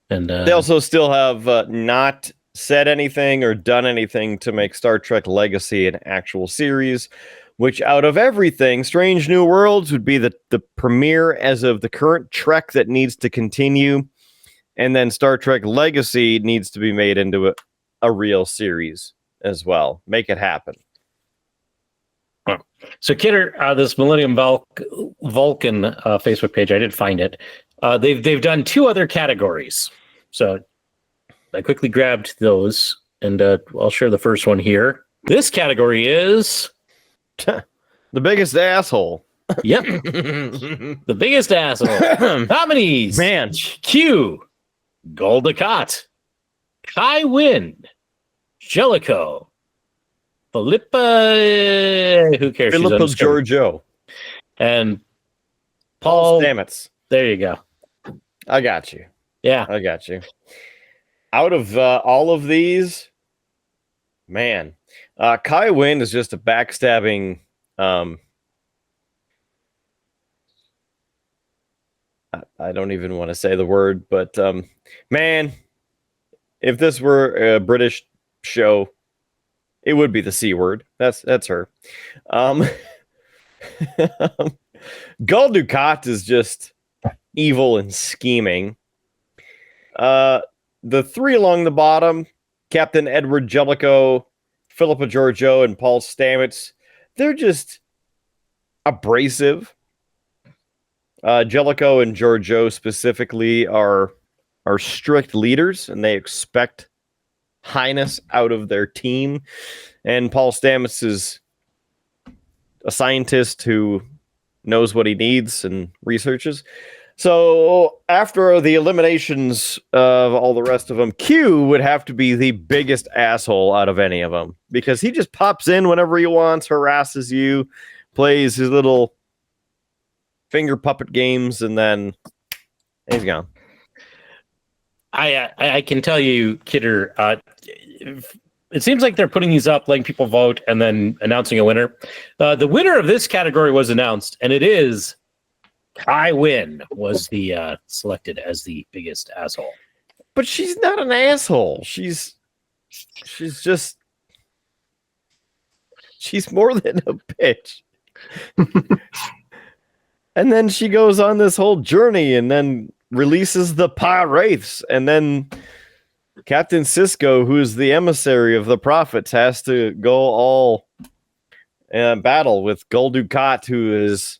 they also still have not said anything or done anything to make Star Trek Legacy an actual series, which out of everything, Strange New Worlds would be the premiere as of the current Trek that needs to continue. And then Star Trek Legacy needs to be made into a real series as well. Make it happen. So, Kidder, this Millennium Vulcan Facebook page, I did find it. They've done 2 other categories. So I quickly grabbed those, and I'll share the first one here. This category is the biggest asshole. Yep. The biggest asshole. Nominees. Man. Q. Goldacott. Kai Wynn. Jellicoe. Philippa. Who cares? Philippa Giorgio. And Paul Stamets. There you go. I got you. Yeah. I got you. Out of all of these, man, Kai Wynn is just a backstabbing. I don't even want to say the word, but man, if this were a British show, it would be the C word. That's her. Gul Dukat is just evil and scheming. The 3 along the bottom, Captain Edward Jellicoe, Philippa Giorgio, and Paul Stamets, they're just abrasive. Jellicoe and Giorgio specifically are strict leaders, and they expect highness out of their team. And Paul Stamets is a scientist who knows what he needs and researches. So after the eliminations of all the rest of them, Q would have to be the biggest asshole out of any of them, because he just pops in whenever he wants, harasses you, plays his little finger puppet games, and then he's gone. I can tell you, Kidder, it seems like they're putting these up, letting people vote, and then announcing a winner. The winner of this category was announced, and it is Kai Wynn was the selected as the biggest asshole. But she's not an asshole. She's more than a bitch. And then she goes on this whole journey and then releases the pirates. And then Captain Cisco, who's the emissary of the prophets, has to go all battle with Gul Dukat, who is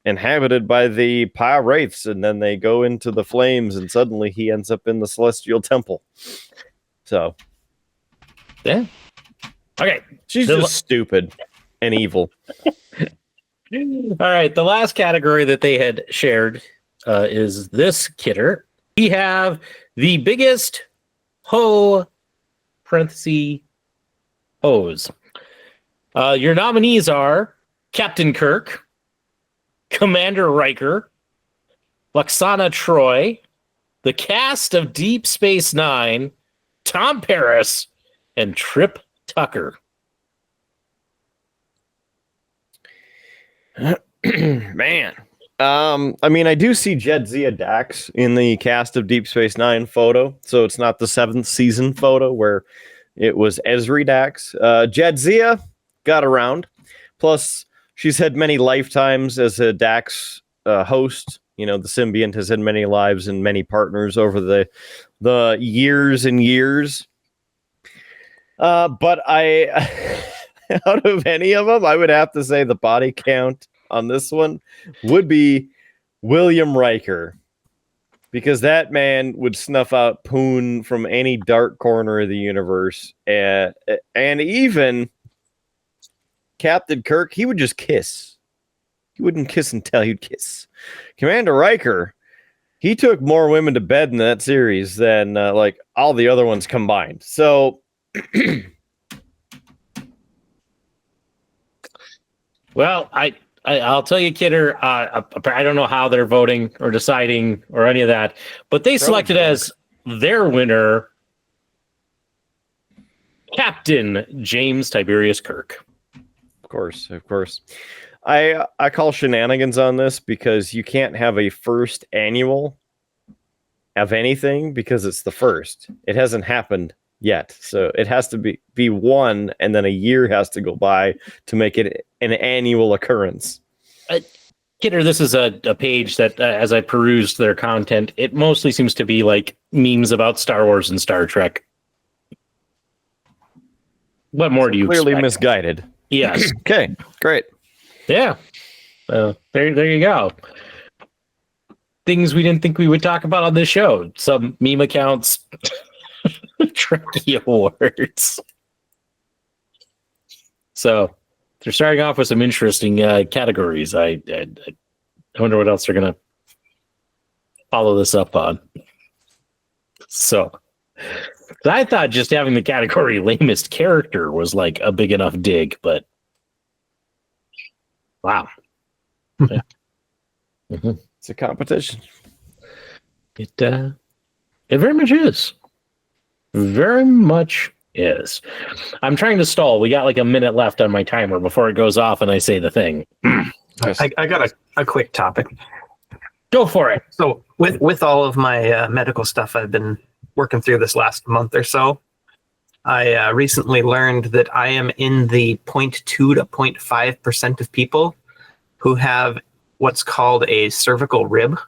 inhabited by the pirates. And then they go into the flames, and suddenly he ends up in the Celestial Temple. So, yeah. Okay. She's just stupid and evil. All right. The last category that they had shared is this kidder. We have the biggest hoe, parenthesis, hose. Your nominees are Captain Kirk, Commander Riker, Luxana Troy, the cast of Deep Space Nine, Tom Paris, and Trip Tucker. Man. I mean, I do see Jadzia Dax in the cast of Deep Space Nine photo, so it's not the 7th season photo where it was Esri Dax. Jadzia got around. Plus, she's had many lifetimes as a Dax host. You know, the symbiont has had many lives and many partners over the years and years. But I... out of any of them, I would have to say the body count on this one would be William Riker, because that man would snuff out poon from any dark corner of the universe, and even Captain Kirk, he would just kiss. He wouldn't kiss and tell, he'd kiss. Commander Riker, he took more women to bed in that series than like all the other ones combined. So well, I'll tell you, Kidder, I don't know how they're voting or deciding or any of that, but they selected as their winner Captain James Tiberius Kirk. Of course. I call shenanigans on this because you can't have a first annual of anything because it's the first. It hasn't happened yet. So it has to be one, and then a year has to go by to make it an annual occurrence. Kidder, this is a page that, as I perused their content, it mostly seems to be like memes about Star Wars and Star Trek. What more do you clearly expect? Misguided? Yes. Okay, great. Yeah. There you go. Things we didn't think we would talk about on this show. Some meme accounts. Trekkie awards. So they're starting off with some interesting categories. I wonder what else they're going to follow this up on. So I thought just having the category lamest character was like a big enough dig, but wow. Yeah. Mm-hmm. It's a competition. It very much is. Very much is. I'm trying to stall. We got like a minute left on my timer before it goes off and I say the thing. I got a quick topic. Go for it. So with all of my medical stuff I've been working through this last month or so, I recently learned that I am in the 0.2 to 0.5% of people who have what's called a cervical rib.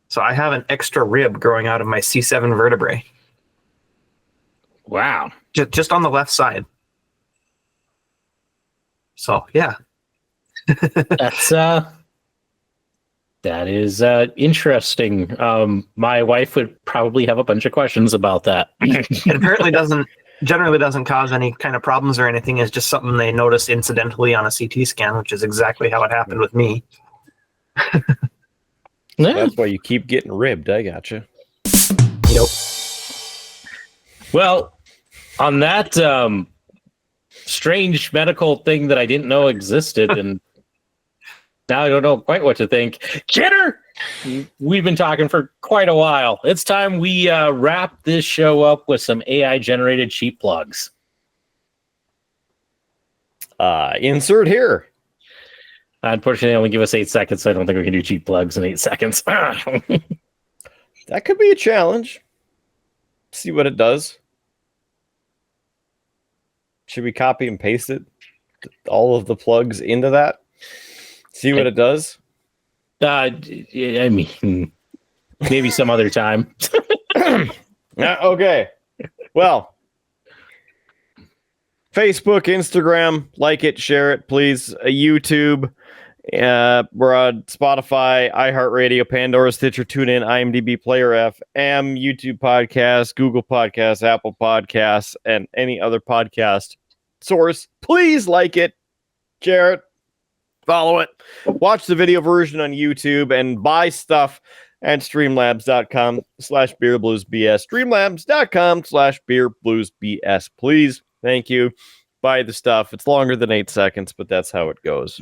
So I have an extra rib growing out of my C7 vertebrae. Wow. Just on the left side. So, yeah. That is interesting. My wife would probably have a bunch of questions about that. It apparently generally doesn't cause any kind of problems or anything. It's just something they noticed incidentally on a CT scan, which is exactly how it happened with me. Yeah. That's why you keep getting ribbed. I gotcha. Yep. Well, on that strange medical thing that I didn't know existed, and now I don't know quite what to think. Kidder, we've been talking for quite a while. It's time we wrap this show up with some AI-generated cheap plugs. Insert here. Unfortunately, only give us 8 seconds, so I don't think we can do cheap plugs in 8 seconds. That could be a challenge. See what it does. Should we copy and paste it? All of the plugs into that? See what it does? I mean, maybe some other time. Okay. Well, Facebook, Instagram, like it, share it, please. YouTube. We're on Spotify, iHeartRadio, Pandora, Stitcher, TuneIn, IMDb, Player FM, YouTube Podcasts, Google Podcasts, Apple Podcasts, and any other podcast source. Please like it, share it, follow it, watch the video version on YouTube, and buy stuff at streamlabs.com/beerbluesbs. Streamlabs.com/beerbluesbs. Please. Thank you. Buy the stuff. It's longer than 8 seconds, but that's how it goes.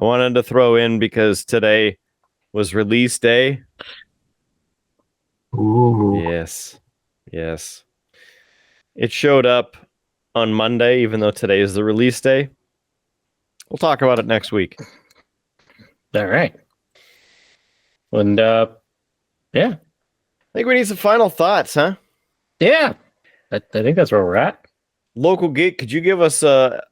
I wanted to throw in because today was release day. Ooh. Yes. Yes. It showed up on Monday, even though today is the release day. We'll talk about it next week. All right. And yeah. I think we need some final thoughts, huh? Yeah. I think that's where we're at. Local Geek, could you give us a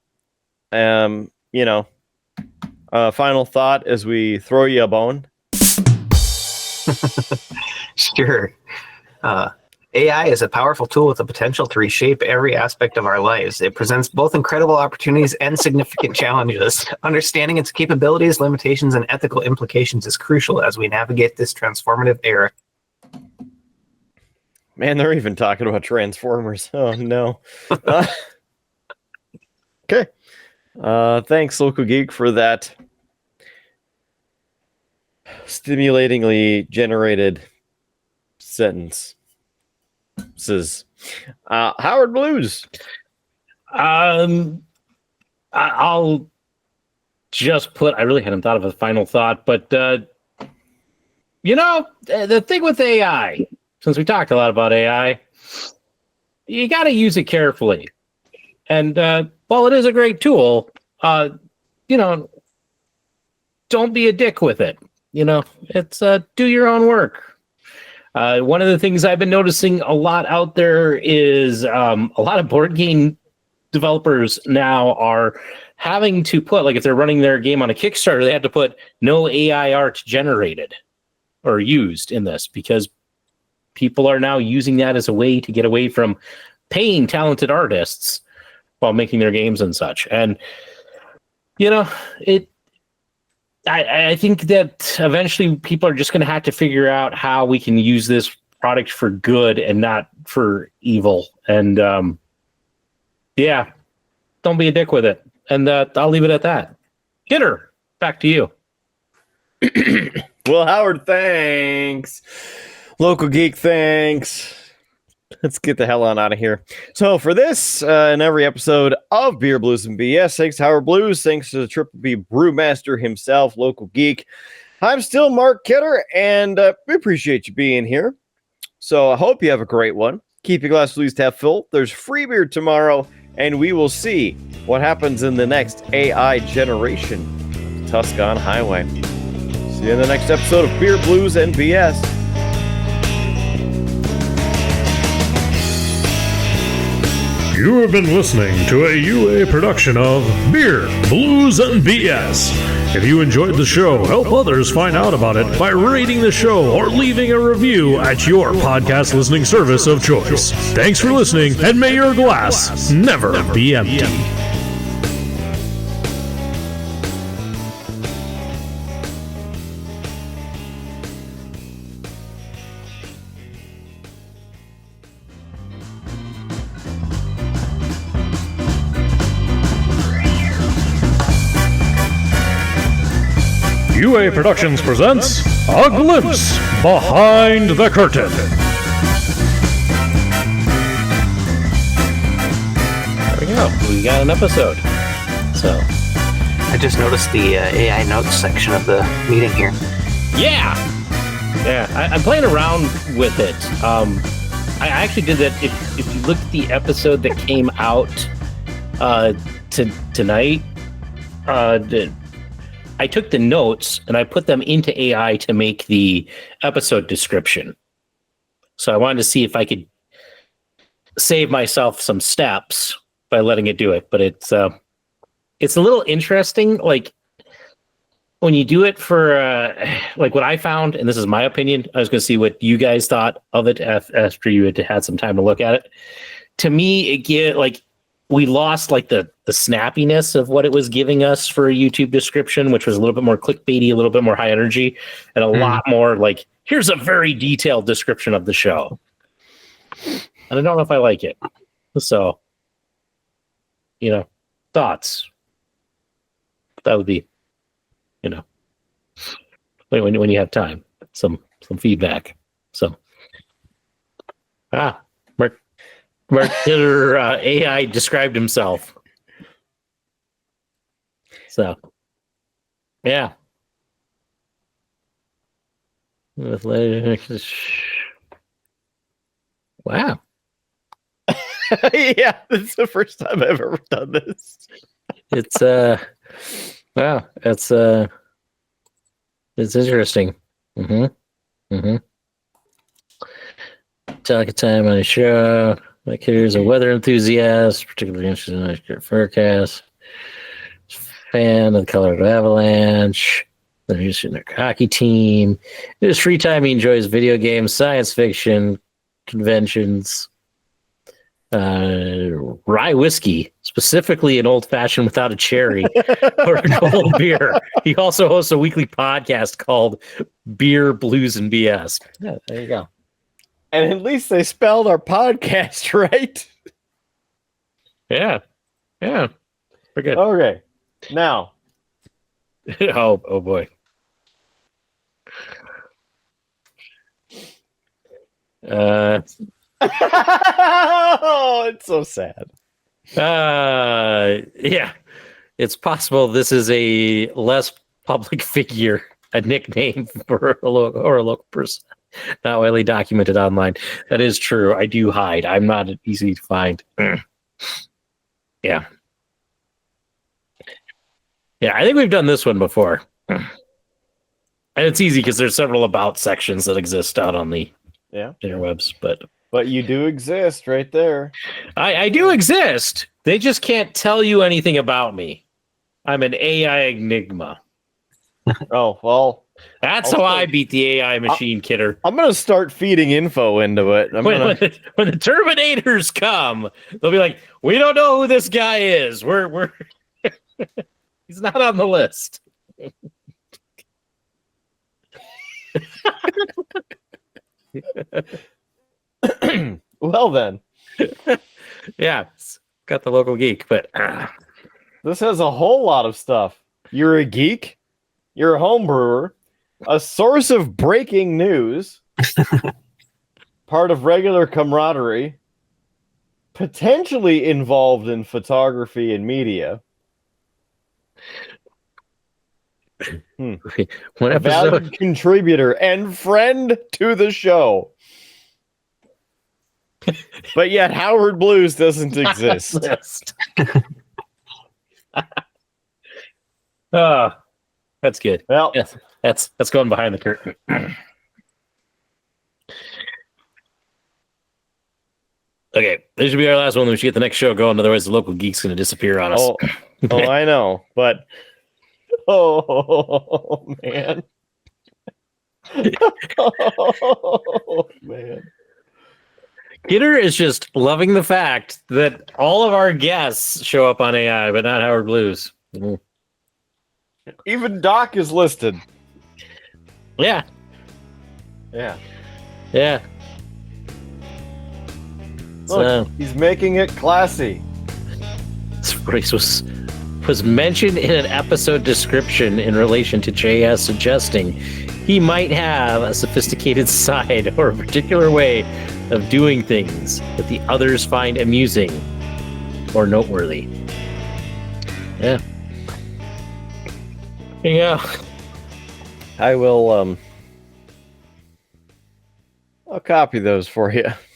final thought as we throw you a bone? Sure. AI is a powerful tool with the potential to reshape every aspect of our lives. It presents both incredible opportunities and significant challenges. Understanding its capabilities, limitations, and ethical implications is crucial as we navigate this transformative era. Man, they're even talking about Transformers. Oh, no. Okay. Thanks, Local Geek, for that stimulatingly generated sentence. Says Howard Blues. I'll just put. I really hadn't thought of a final thought, but the thing with AI, since we talked a lot about AI, you got to use it carefully. And while it is a great tool, don't be a dick with it. It's do your own work. One of the things I've been noticing a lot out there is a lot of board game developers now are having to put, like if they're running their game on a Kickstarter, they have to put no AI art generated or used in this because people are now using that as a way to get away from paying talented artists while making their games and such. And, I think that eventually people are just going to have to figure out how we can use this product for good and not for evil. And don't be a dick with it. And I'll leave it at that. Hitter, back to you. Well, Howard, thanks. Local Geek, thanks. Let's get the hell on out of here. So for this and every episode of Beer Blues and BS, thanks to Howard Blues, thanks to the Triple B Brewmaster himself, Local Geek. I'm still Mark Kidder, and we appreciate you being here. So I hope you have a great one. Keep your glass at least half full. There's free beer tomorrow, and we will see what happens in the next AI generation of the Tuscan Highway. See you in the next episode of Beer Blues and BS. You have been listening to a UA production of Beer, Blues, and BS. If you enjoyed the show, help others find out about it by rating the show or leaving a review at your podcast listening service of choice. Thanks for listening, and may your glass never be empty. UA Productions presents A Glimpse Behind the Curtain. There we go. We got an episode. So I just noticed the AI notes section of the meeting here. yeah, I'm playing around with it. I actually did that. If you look at the episode that came out tonight, I took the notes and I put them into AI to make the episode description. So I wanted to see if I could save myself some steps by letting it do it. But it's a little interesting. Like when you do it for like what I found, and this is my opinion, I was going to see what you guys thought of it after you had some time to look at it. To me, we lost like the snappiness of what it was giving us for a YouTube description, which was a little bit more clickbaity, a little bit more high energy, and a lot more like, here's a very detailed description of the show. And I don't know if I like it. So, thoughts. That would be, when you have time, some feedback. So, Mark Kidder, AI described himself. So, yeah. Wow. Yeah, this is the first time I've ever done this. It's wow, it's interesting. Talk time on a show. My kid is a weather enthusiast, particularly interested in the forecast. Fan of the Colorado Avalanche. They're interested in their hockey team. In his free time, he enjoys video games, science fiction, conventions, rye whiskey, specifically an old fashioned without a cherry or a cold beer. He also hosts a weekly podcast called Beer, Blues, and BS. Yeah, there you go. And at least they spelled our podcast right. Yeah. We're good. Okay. Now. oh boy. Oh, it's so sad. Yeah. It's possible this is a less public figure, a nickname for a local person. Not widely documented online. That is true. I do hide. I'm not easy to find. Yeah. Yeah, I think we've done this one before. And it's easy because there's several about sections that exist out on the interwebs, but you do exist right there. I do exist. They just can't tell you anything about me. I'm an AI enigma. Oh, well. That's how I beat the AI machine, Kidder. I'm going to start feeding info into it. When the Terminators come, they'll be like, we don't know who this guy is. We're he's not on the list. Well then. Yeah, got the local geek, but this has a whole lot of stuff. You're a geek, you're a home brewer, a source of breaking news, part of regular camaraderie, potentially involved in photography and media. One a valued contributor and friend to the show. But yet Howard Blues doesn't exist. That's good. Well, yes, that's going behind the curtain. Okay, this should be our last one. We should get the next show going. Otherwise, the local geek's going to disappear on us. Oh, I know, but oh man, oh man. Kidder is just loving the fact that all of our guests show up on AI, but not Howard Blues. Mm-hmm. Even Doc is listed. Yeah. Look, he's making it classy. This phrase was mentioned in an episode description in relation to JS, suggesting he might have a sophisticated side or a particular way of doing things that the others find amusing or noteworthy. Yeah. Yeah. I will I'll copy those for you.